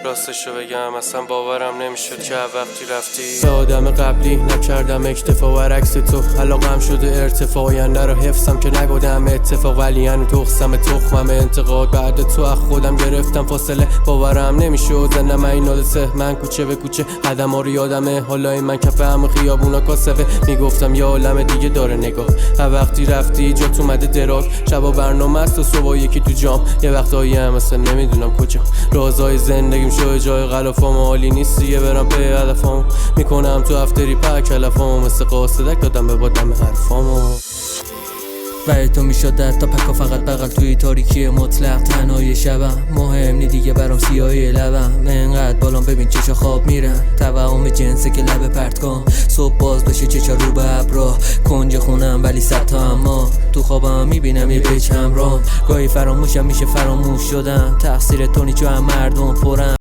راستشو بگم اصلا باورم نمیشد که وقتی رفتی به آدم قبلی نکردم اکتفا و عکس تو علاقم شده ارتفاع آینده رو حفظم که نگودم اتفاق ولی هنو تخمم انتقاد بعد تو از خودم گرفتم فاصله باورم نمیشد زنم این نادسه من کوچه به کوچه قدم ها رو یادمه حالا من کف همه خیابونا کاسبه میگفتم یا عالم دیگه داره نگاه وقتی رفتی جات اومده دراگ شبا برنامه است و صبح یکی تو جام یه وقتایی هم اصلا نمیدونم کجا رازای زندگیم شده جای غلافام عالی نیست دیگه برم به هدفام میکنم تو افتری پک علفام مثل قاصدک دادم به بادم حرفامو برای تو میشد در تا پکا فقط بغل توی تاریکی مطلق تنهای شبم مهم نی دیگه برام سیاهی لبم انقدر بالام ببین چشا خواب میرن توهم جنسه که لب پرت کن صبح باز بشه چشا رو به ابرا کنج خونم ولی صد تا اما تو خوابم میبینم یه پیچ همرام گاهی فراموشم میشه فراموش شدم تقصیر تو نیچو هم مردم پرم